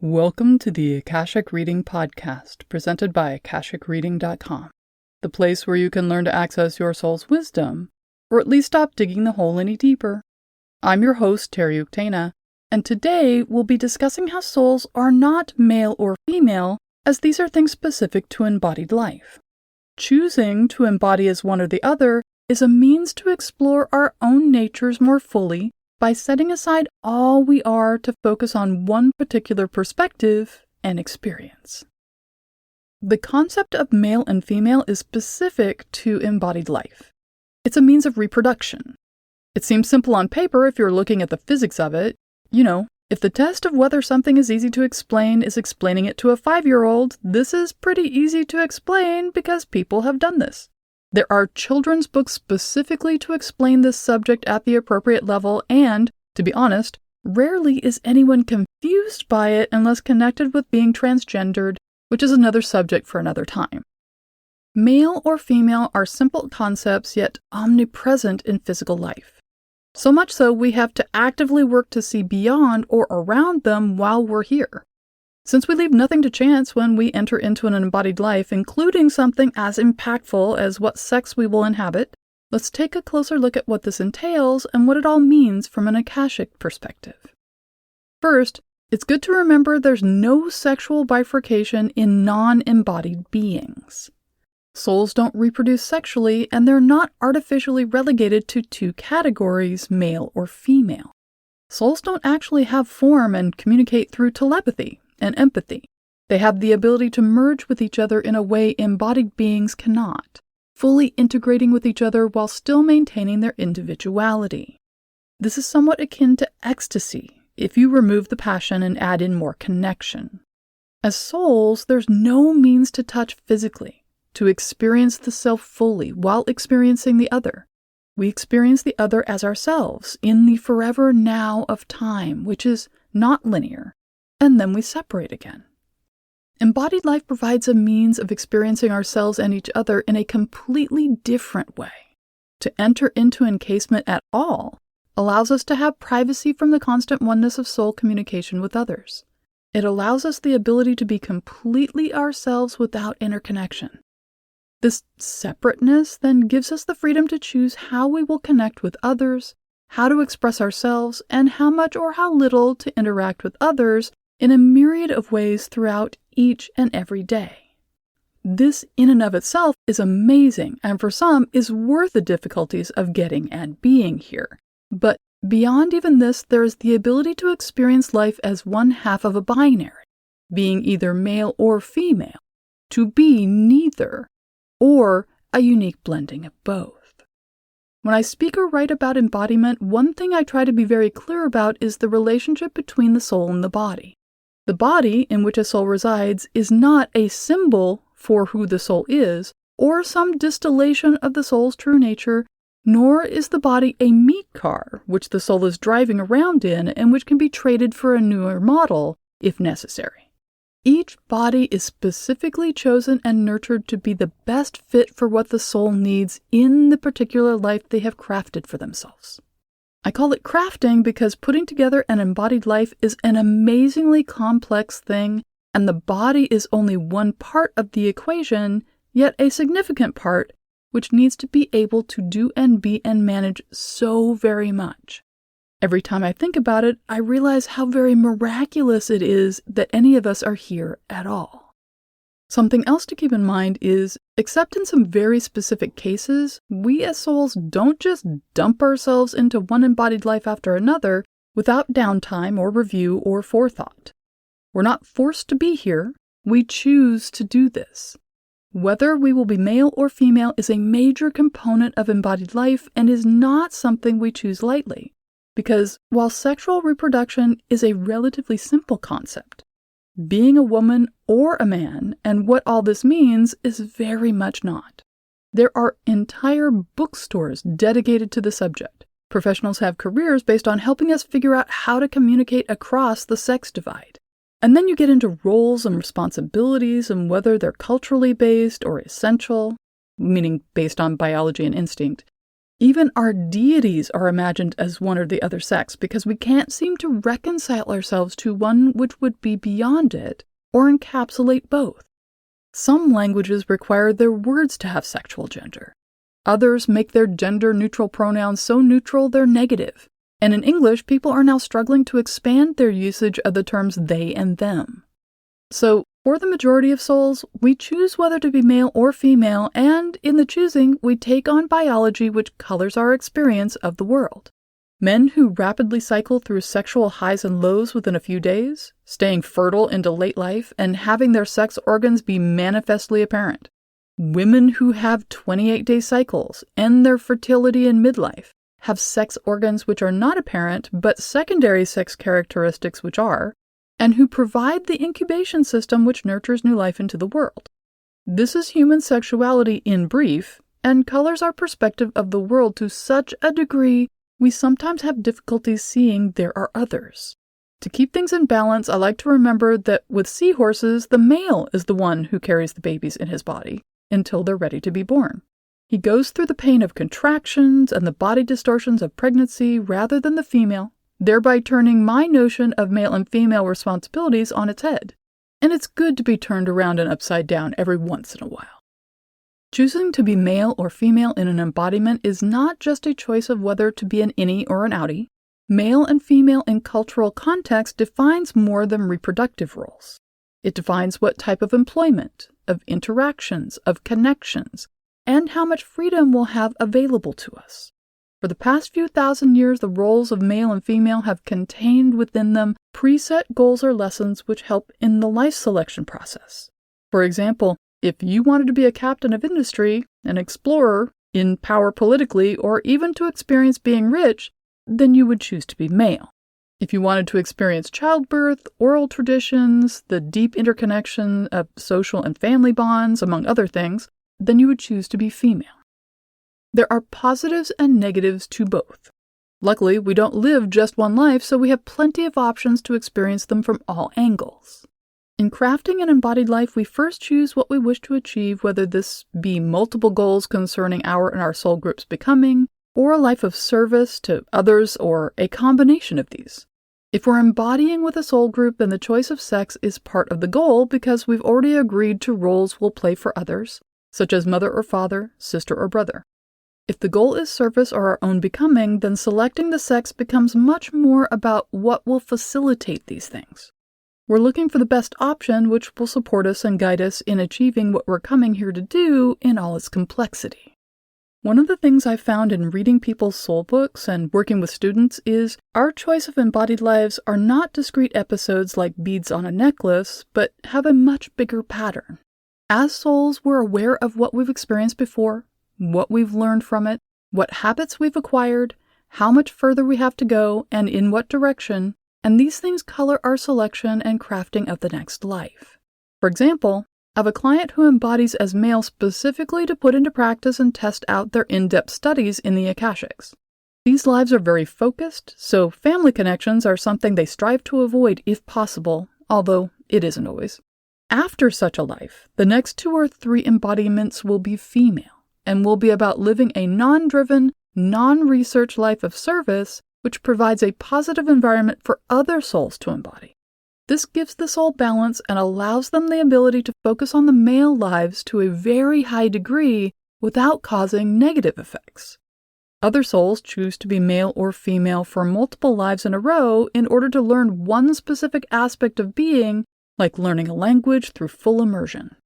Welcome to the Akashic Reading Podcast, presented by AkashicReading.com, the place where you can learn to access your soul's wisdom, or at least stop digging the hole any deeper. I'm your host, Terry Uktana, and today we'll be discussing how souls are not male or female, as these are things specific to embodied life. Choosing to embody as one or the other is a means to explore our own natures more fully by setting aside all we are to focus on one particular perspective and experience. The concept of male and female is specific to embodied life. It's a means of reproduction. It seems simple on paper if you're looking at the physics of it. If the test of whether something is easy to explain is explaining it to a 5-year-old, this is pretty easy to explain because people have done this. There are children's books specifically to explain this subject at the appropriate level, and, to be honest, rarely is anyone confused by it unless connected with being transgendered, which is another subject for another time. Male or female are simple concepts, yet omnipresent in physical life. So much so we have to actively work to see beyond or around them while we're here. Since we leave nothing to chance when we enter into an embodied life, including something as impactful as what sex we will inhabit, let's take a closer look at what this entails and what it all means from an Akashic perspective. First, it's good to remember there's no sexual bifurcation in non-embodied beings. Souls don't reproduce sexually, and they're not artificially relegated to two categories, male or female. Souls don't actually have form and communicate through telepathy and empathy. They have the ability to merge with each other in a way embodied beings cannot, fully integrating with each other while still maintaining their individuality. This is somewhat akin to ecstasy if you remove the passion and add in more connection. As souls, there's no means to touch physically, to experience the self fully while experiencing the other. We experience the other as ourselves in the forever now of time, which is not linear, and then we separate again. Embodied life provides a means of experiencing ourselves and each other in a completely different way. To enter into encasement at all allows us to have privacy from the constant oneness of soul communication with others. It allows us the ability to be completely ourselves without interconnection. This separateness then gives us the freedom to choose how we will connect with others, how to express ourselves, and how much or how little to interact with others in a myriad of ways throughout each and every day. This in and of itself is amazing, and for some is worth the difficulties of getting and being here. But beyond even this, there is the ability to experience life as one half of a binary, being either male or female, to be neither, or a unique blending of both. When I speak or write about embodiment, one thing I try to be very clear about is the relationship between the soul and the body. The body in which a soul resides is not a symbol for who the soul is, or some distillation of the soul's true nature, nor is the body a meat car, which the soul is driving around in and which can be traded for a newer model, if necessary. Each body is specifically chosen and nurtured to be the best fit for what the soul needs in the particular life they have crafted for themselves. I call it crafting because putting together an embodied life is an amazingly complex thing, and the body is only one part of the equation, yet a significant part, which needs to be able to do and be and manage so very much. Every time I think about it, I realize how very miraculous it is that any of us are here at all. Something else to keep in mind is, except in some very specific cases, we as souls don't just dump ourselves into one embodied life after another without downtime or review or forethought. We're not forced to be here, we choose to do this. Whether we will be male or female is a major component of embodied life and is not something we choose lightly. Because while sexual reproduction is a relatively simple concept, being a woman or a man and what all this means is very much not. There are entire bookstores dedicated to the subject. Professionals have careers based on helping us figure out how to communicate across the sex divide. And then you get into roles and responsibilities and whether they're culturally based or essential, meaning based on biology and instinct. Even our deities are imagined as one or the other sex because we can't seem to reconcile ourselves to one which would be beyond it or encapsulate both. Some languages require their words to have sexual gender. Others make their gender-neutral pronouns so neutral they're negative. And in English, people are now struggling to expand their usage of the terms they and them. So, for the majority of souls, we choose whether to be male or female, and in the choosing, we take on biology which colors our experience of the world. Men who rapidly cycle through sexual highs and lows within a few days, staying fertile into late life, and having their sex organs be manifestly apparent. Women who have 28-day cycles, end their fertility in midlife, have sex organs which are not apparent, but secondary sex characteristics which are, and who provide the incubation system which nurtures new life into the world. This is human sexuality in brief, and colors our perspective of the world to such a degree we sometimes have difficulty seeing there are others. To keep things in balance, I like to remember that with seahorses, the male is the one who carries the babies in his body until they're ready to be born. He goes through the pain of contractions and the body distortions of pregnancy rather than the female, thereby turning my notion of male and female responsibilities on its head. And it's good to be turned around and upside down every once in a while. Choosing to be male or female in an embodiment is not just a choice of whether to be an innie or an outie. Male and female in cultural context defines more than reproductive roles. It defines what type of employment, of interactions, of connections, and how much freedom we'll have available to us. For the past few thousand years, the roles of male and female have contained within them preset goals or lessons which help in the life selection process. For example, if you wanted to be a captain of industry, an explorer, in power politically, or even to experience being rich, then you would choose to be male. If you wanted to experience childbirth, oral traditions, the deep interconnection of social and family bonds, among other things, then you would choose to be female. There are positives and negatives to both. Luckily, we don't live just one life, so we have plenty of options to experience them from all angles. In crafting an embodied life, we first choose what we wish to achieve, whether this be multiple goals concerning our and our soul group's becoming, or a life of service to others, or a combination of these. If we're embodying with a soul group, then the choice of sex is part of the goal because we've already agreed to roles we'll play for others, such as mother or father, sister or brother. If the goal is service or our own becoming, then selecting the sex becomes much more about what will facilitate these things. We're looking for the best option which will support us and guide us in achieving what we're coming here to do in all its complexity. One of the things I've found in reading people's soul books and working with students is our choice of embodied lives are not discrete episodes like beads on a necklace, but have a much bigger pattern. As souls, we're aware of what we've experienced before, what we've learned from it, what habits we've acquired, how much further we have to go, and in what direction, and these things color our selection and crafting of the next life. For example, I have a client who embodies as male specifically to put into practice and test out their in-depth studies in the Akashics. These lives are very focused, so family connections are something they strive to avoid if possible, although it isn't always. After such a life, the next 2 or 3 embodiments will be female, and will be about living a non-driven, non-research life of service, which provides a positive environment for other souls to embody. This gives the soul balance and allows them the ability to focus on the male lives to a very high degree without causing negative effects. Other souls choose to be male or female for multiple lives in a row in order to learn one specific aspect of being, like learning a language through full immersion.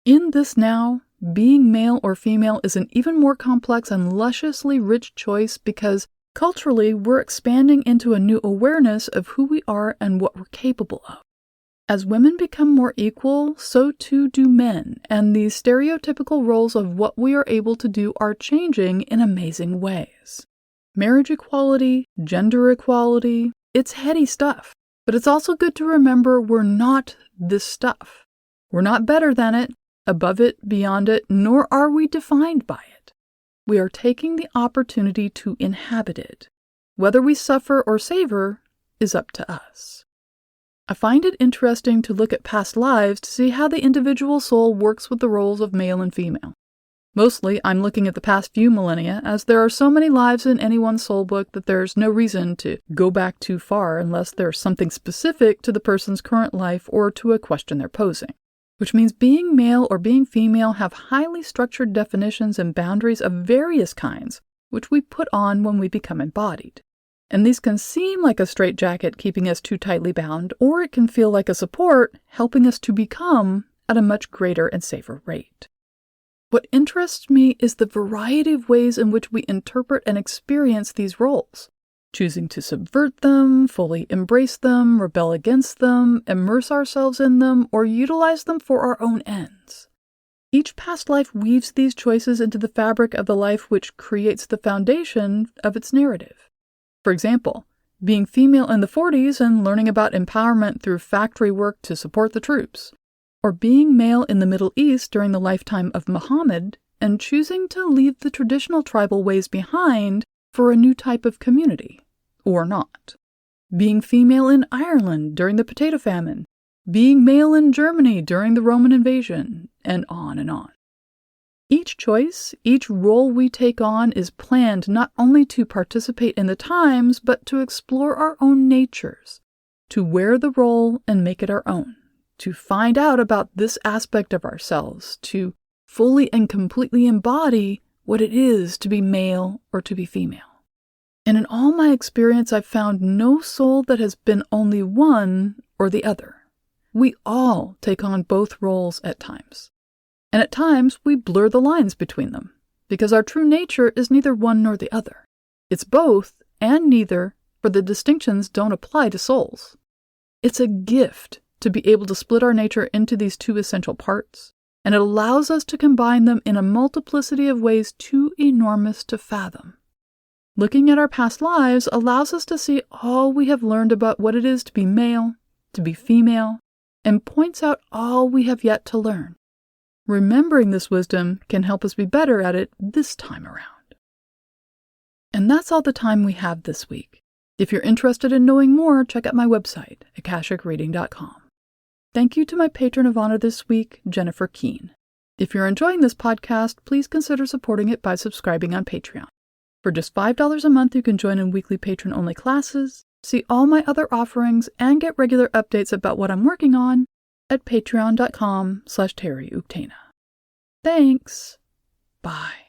In this now, being male or female is an even more complex and lusciously rich choice because culturally we're expanding into a new awareness of who we are and what we're capable of. As women become more equal, so too do men, and these stereotypical roles of what we are able to do are changing in amazing ways. Marriage equality, gender equality, it's heady stuff, but it's also good to remember we're not this stuff. We're not better than it, above it, beyond it, nor are we defined by it. We are taking the opportunity to inhabit it. Whether we suffer or savor is up to us. I find it interesting to look at past lives to see how the individual soul works with the roles of male and female. Mostly, I'm looking at the past few millennia, as there are so many lives in any one soul book that there's no reason to go back too far unless there's something specific to the person's current life or to a question they're posing. Which means being male or being female have highly structured definitions and boundaries of various kinds, which we put on when we become embodied. And these can seem like a straitjacket keeping us too tightly bound, or it can feel like a support helping us to become at a much greater and safer rate. What interests me is the variety of ways in which we interpret and experience these roles, choosing to subvert them, fully embrace them, rebel against them, immerse ourselves in them, or utilize them for our own ends. Each past life weaves these choices into the fabric of the life which creates the foundation of its narrative. For example, being female in the 40s and learning about empowerment through factory work to support the troops, or being male in the Middle East during the lifetime of Muhammad and choosing to leave the traditional tribal ways behind for a new type of community, or not. Being female in Ireland during the potato famine, being male in Germany during the Roman invasion, and on and on. Each choice, each role we take on is planned not only to participate in the times, but to explore our own natures, to wear the role and make it our own, to find out about this aspect of ourselves, to fully and completely embody what it is to be male or to be female. And in all my experience, I've found no soul that has been only one or the other. We all take on both roles at times. And at times, we blur the lines between them, because our true nature is neither one nor the other. It's both and neither, for the distinctions don't apply to souls. It's a gift to be able to split our nature into these two essential parts, and it allows us to combine them in a multiplicity of ways too enormous to fathom. Looking at our past lives allows us to see all we have learned about what it is to be male, to be female, and points out all we have yet to learn. Remembering this wisdom can help us be better at it this time around. And that's all the time we have this week. If you're interested in knowing more, check out my website, akashicreading.com. Thank you to my patron of honor this week, Jennifer Keene. If you're enjoying this podcast, please consider supporting it by subscribing on Patreon. For just $5 a month, you can join in weekly patron-only classes, see all my other offerings, and get regular updates about what I'm working on at patreon.com/TerryUktana. Thanks. Bye.